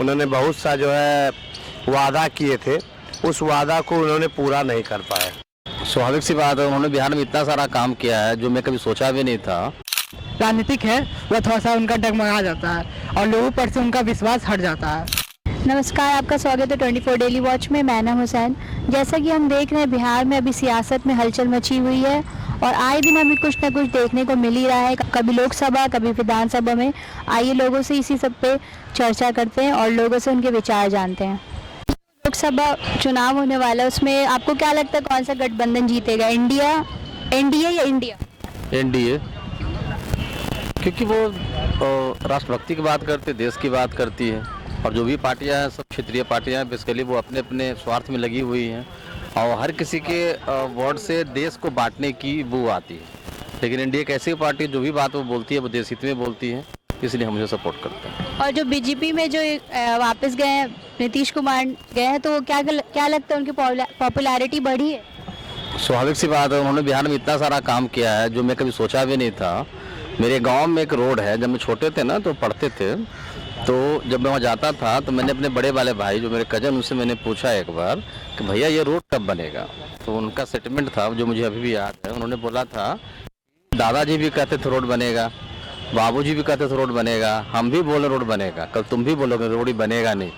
उन्होंने बहुत सा जो है वादा किए थे, उस वादा को उन्होंने पूरा नहीं कर पाए। स्वाभाविक सी बात है, उन्होंने बिहार में इतना सारा काम किया है जो मैं कभी सोचा भी नहीं था। राजनीतिक है वह थोड़ा सा उनका डगमगा जाता है और लोगों पर से उनका विश्वास हट जाता है। नमस्कार, आपका स्वागत है 24 डेली वॉच में। मैं नाम हुसैन। जैसा कि हम देख रहे हैं बिहार में अभी सियासत में हलचल मची हुई है और आए दिन हमें कुछ न कुछ देखने को मिल ही रहा है, कभी लोकसभा कभी विधानसभा में। आइए लोगों से इसी सब पे चर्चा करते हैं और लोगों से उनके विचार जानते हैं। लोकसभा चुनाव होने वाला है, उसमें आपको क्या लगता है कौन सा गठबंधन जीतेगा? एनडीए या इंडिया? एनडीए, क्योंकि वो राष्ट्रभक्ति की बात करती है, देश की बात करती है, और जो भी पार्टियां हैं सब क्षेत्रीय पार्टियां हैं, बेसिकली वो अपने अपने स्वार्थ में लगी हुई हैं और हर किसी के वर्ड से देश को बांटने की बू आती है। लेकिन इंडिया एक ऐसी पार्टी जो भी बात वो बोलती है वो देश हित में बोलती है, इसलिए हम उसे सपोर्ट करते हैं। और जो बीजेपी में जो वापस गए हैं, नीतीश कुमार गए हैं, तो क्या लगता है उनकी पॉपुलैरिटी बढ़ी है? स्वाभाविक सी बात है, उन्होंने बिहार में इतना सारा काम किया है जो मैं कभी सोचा भी नहीं था। मेरे गांव में एक रोड है, जब मैं छोटे थे ना तो पढ़ते थे, तो जब मैं वहाँ जाता था तो मैंने अपने बड़े वाले भाई जो मेरे कजन, उनसे मैंने पूछा एक बार कि भैया ये रोड कब बनेगा। तो उनका स्टेटमेंट था जो मुझे अभी भी याद है। उन्होंने बोला था दादाजी भी कहते थे रोड बनेगा, बाबूजी भी कहते थे रोड बनेगा, हम भी बोले रोड बनेगा, कल तुम भी बोलोगे रोड ही बनेगा नहीं।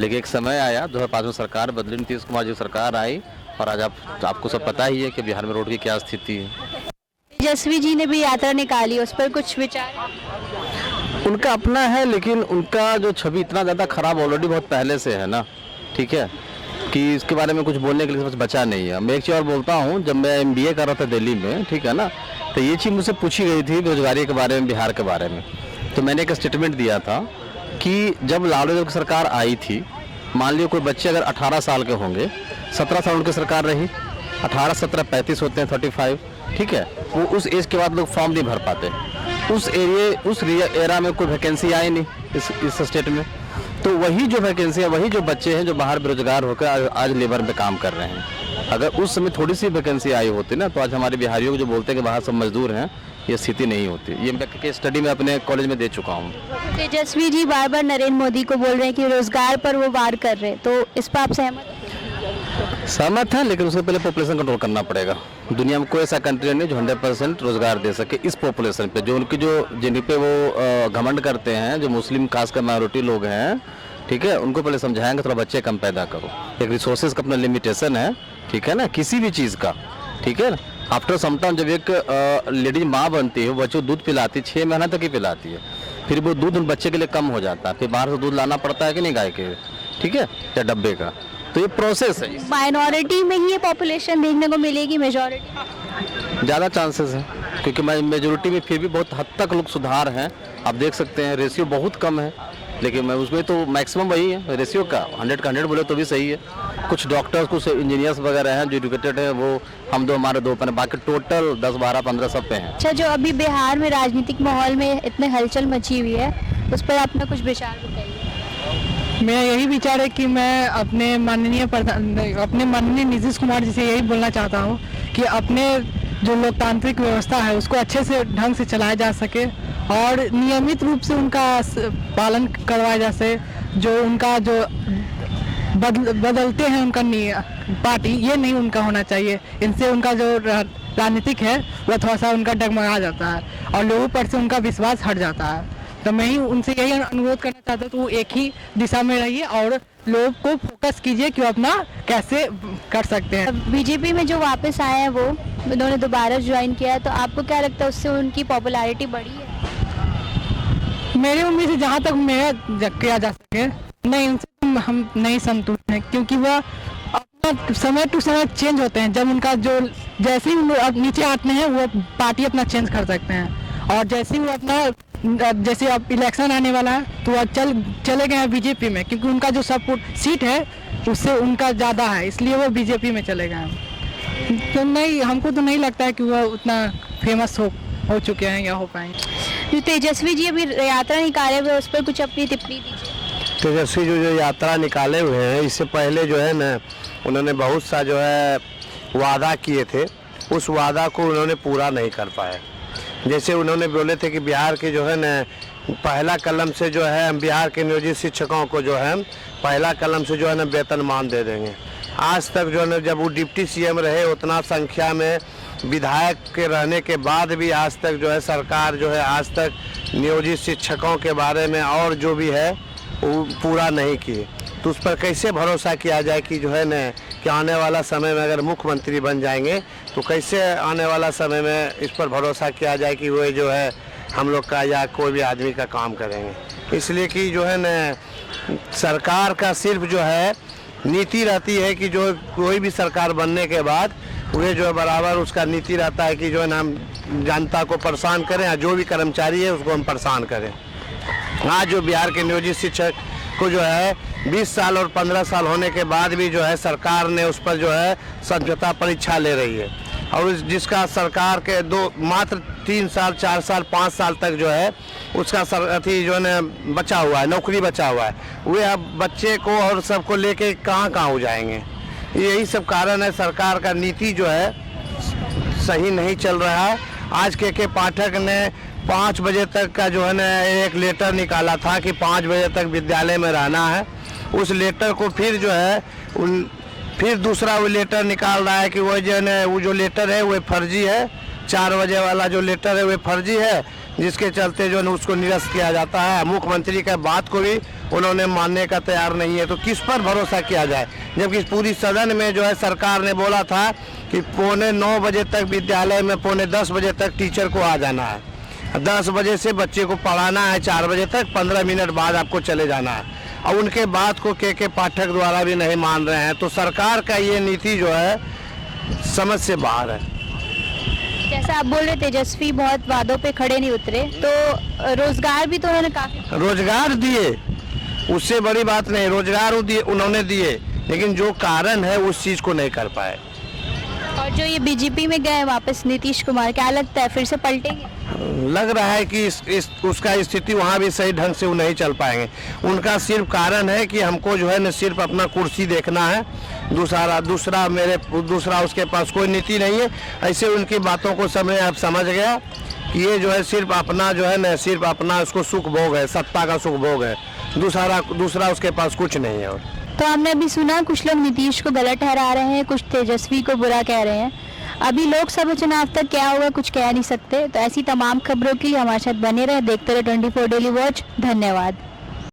लेकिन एक समय आया 2005 में सरकार बदली, नीतीश कुमार जी सरकार आई और आज आपको सब पता ही है कि बिहार में रोड की क्या स्थिति है। तेजस्वी जी ने भी यात्रा निकाली, उस पर कुछ विचार? उनका अपना है, लेकिन उनका जो छवि इतना ज़्यादा खराब ऑलरेडी बहुत पहले से है ना, ठीक है, कि इसके बारे में कुछ बोलने के लिए कुछ बचा नहीं है। मैं एक चीज़ और बोलता हूँ, जब मैं MBA कर रहा था दिल्ली में, ठीक है ना, तो ये चीज़ मुझसे पूछी गई थी बेरोजगारी के बारे में, बिहार के बारे में। तो मैंने एक स्टेटमेंट दिया था कि जब लालू यादव की सरकार आई थी, मान लियो कोई बच्चे अगर 18 साल के होंगे, 17 साल उनकी सरकार रही, 18, 17, 35 होते हैं, 35, ठीक है, वो उस एज के बाद लोग फॉर्म नहीं भर पाते। उस एरा में कोई वैकेंसी आई नहीं इस स्टेट में। तो वही जो वैकेंसी है, वही जो बच्चे हैं जो बाहर बेरोजगार होकर आज लेबर में काम कर रहे हैं। अगर उस समय थोड़ी सी वैकेंसी आई होती ना, तो आज हमारे बिहारियों को जो बोलते हैं कि बाहर सब मजदूर हैं, ये स्थिति नहीं होती। ये मैं केस स्टडी में अपने कॉलेज में दे चुका हूँ। तेजस्वी जी बार बार नरेंद्र मोदी को बोल रहे हैं कि रोजगार पर वो वार कर रहे हैं, तो इस पर आप सहमत है, लेकिन उससे पहले पॉपुलेशन कंट्रोल करना पड़ेगा। दुनिया में कोई ऐसा कंट्री नहीं जो 100% रोजगार दे सके इस पॉपुलेशन पे, जो उनकी जिन पे वो घमंड करते हैं, जो मुस्लिम खासकर माइनॉरिटी लोग हैं, ठीक है, उनको पहले समझाएंगे थोड़ा बच्चे कम पैदा करो। एक रिसोर्सेज का अपना लिमिटेशन है, ठीक है ना, किसी भी चीज़ का, ठीक है। आफ्टर सम टाइम जब एक लेडीज माँ बनती है, बच्चों को दूध पिलाती है, 6 महीना तक ही पिलाती है, फिर वो दूध उन बच्चे के लिए कम हो जाता है, फिर बाहर से दूध लाना पड़ता है कि नहीं गाय के, ठीक है, या डब्बे का। तो ये प्रोसेस है। माइनॉरिटी में ही ये पॉपुलेशन देखने को मिलेगी, मेजॉरिटी ज़्यादा चांसेस है, क्योंकि मेजोरिटी में फिर भी बहुत हद तक लोग सुधार हैं। आप देख सकते हैं रेशियो बहुत कम है, लेकिन मैं उसमें तो मैक्सिमम वही है रेशियो का, 100 का 100 बोले तो भी सही है। कुछ डॉक्टर्स, कुछ इंजीनियर्स वगैरह हैं जो एजुकेटेड हैं, वो हम दो हमारे 2 पर, बाकी टोटल 10, 12, 15 सब पे हैं। अच्छा, जो अभी बिहार में राजनीतिक माहौल में इतने हलचल मची हुई है, उस पर अपना कुछ विचार बताइए। मेरा यही विचार है कि मैं अपने माननीय नीतीश कुमार जी से यही बोलना चाहता हूँ कि अपने जो लोकतांत्रिक व्यवस्था है उसको अच्छे से ढंग से चलाया जा सके और नियमित रूप से उनका पालन करवाया जा सके। जो उनका जो बदलते हैं उनका पार्टी, ये नहीं उनका होना चाहिए। इनसे उनका जो राजनीतिक है वह थोड़ा सा उनका डगमगा जाता है और लोगों पर से उनका विश्वास हट जाता है। तो मैं ही उनसे यही अनुरोध करना चाहता हूँ कि वो एक ही दिशा में रहिए और लोग को फोकस कीजिए कि वो अपना कैसे कर सकते हैं। बीजेपी में जो वापस आए हैं वो उन्होंने दोबारा ज्वाइन किया है, तो आपको क्या लगता है उससे उनकी पॉपुलैरिटी बढ़ी है? मेरे उम्मीद से जहाँ तक मेरा किया जा सके, नहीं, उनसे हम नहीं संतुष्ट हैं, क्योंकि वह अपना समय टू समय चेंज होते हैं। जब उनका जो जैसे ही नीचे आते हैं वो पार्टी अपना चेंज कर सकते हैं, और जैसे ही वो अपना जैसे अब इलेक्शन आने वाला है तो वह चले गए हैं बीजेपी में, क्योंकि उनका जो सपोर्ट सीट है उससे उनका ज़्यादा है, इसलिए वो बीजेपी में चले गए हैं। तो नहीं, हमको तो नहीं लगता है कि वह उतना फेमस हो चुके हैं या हो पाएंगे। जो तेजस्वी जी अभी यात्रा निकाले हुए, उस पर कुछ अपनी टिप्पणी दीजिए। तेजस्वी जो यात्रा निकाले हुए हैं, इससे पहले जो है ना, उन्होंने बहुत सा जो है वादा किए थे, उस वादा को उन्होंने पूरा नहीं कर पाए। जैसे उन्होंने बोले थे कि बिहार की जो है ना पहला कलम से जो है हम बिहार के नियोजित शिक्षकों को जो है पहला कलम से जो है ना वेतनमान दे देंगे। आज तक जो है ना जब वो डिप्टी सीएम रहे उतना संख्या में विधायक के रहने के बाद भी आज तक जो है सरकार जो है आज तक नियोजित शिक्षकों के बारे में और जो भी है वो पूरा नहीं किए। तो उस पर कैसे भरोसा किया जाए कि जो है ना कि आने वाला समय में अगर मुख्यमंत्री बन जाएंगे तो कैसे आने वाला समय में इस पर भरोसा किया जाए कि वो जो है हम लोग का या कोई भी आदमी का काम करेंगे। इसलिए कि जो है ना सरकार का सिर्फ जो है नीति रहती है कि जो कोई भी सरकार बनने के बाद वे जो है बराबर उसका नीति रहता है कि जो है ना हम जनता को परेशान करें या जो भी कर्मचारी है उसको हम परेशान करें। आज जो बिहार के नियोजित शिक्षक को जो है 20 साल और 15 साल होने के बाद भी जो है सरकार ने उस पर जो है समझौता परीक्षा ले रही है और जिसका सरकार के मात्र 3 साल 4 साल 5 साल तक जो है उसका अथी जो है बचा हुआ है, नौकरी बचा हुआ है। वे अब बच्चे को और सबको लेके कहाँ हो जाएंगे। यही सब कारण है, सरकार का नीति जो है सही नहीं चल रहा है। आज के पाठक ने 5 बजे तक का जो है ना एक लेटर निकाला था कि 5 बजे तक विद्यालय में रहना है। उस लेटर को फिर जो है फिर दूसरा वो लेटर निकाल रहा है कि वो जो है वो जो लेटर है वो फर्जी है। 4 बजे वाला जो लेटर है वो फर्जी है, जिसके चलते जो है उसको निरस्त किया जाता है। मुख्यमंत्री का बात को भी उन्होंने मानने का तैयार नहीं है। तो किस पर भरोसा किया जाए, जबकि पूरी सदन में जो है सरकार ने बोला था कि 8:45 बजे तक विद्यालय में 9:45 बजे तक टीचर को आ जाना है, 10 बजे से बच्चे को पढ़ाना है, 4 बजे तक 15 मिनट बाद आपको चले जाना है। और उनके बात को के पाठक द्वारा भी नहीं मान रहे हैं। तो सरकार का ये नीति जो है समझ से बाहर है। जैसा आप बोल रहे तेजस्वी बहुत वादों पे खड़े नहीं उतरे, तो रोजगार भी तो उन्होंने काफी रोजगार दिए, उससे बड़ी बात नहीं, रोजगार उन्होंने दिए, लेकिन जो कारण है उस चीज को नहीं कर पाए। और जो ये बीजेपी में गए वापस नीतीश कुमार, क्या लगता है फिर से पलटेंगे? लग रहा है कि उसका स्थिति वहाँ भी सही ढंग से वो नहीं चल पाएंगे। उनका सिर्फ कारण है कि हमको जो है न सिर्फ अपना कुर्सी देखना है, दूसरा उसके पास कोई नीति नहीं है। ऐसे उनकी बातों को अब समझ गया कि ये जो है सिर्फ अपना जो है न सिर्फ अपना उसको सुख भोग है, सत्ता का सुख भोग है, दूसरा उसके पास कुछ नहीं है। और तो हमने अभी सुना कुछ लोग नीतीश को गलत ठहरा रहे हैं, कुछ तेजस्वी को बुरा कह रहे हैं। अभी लोकसभा चुनाव तक क्या होगा कुछ कह नहीं सकते। तो ऐसी तमाम खबरों के लिए हमारे साथ बने रहे, देखते रहे 24 डेली वॉच। धन्यवाद।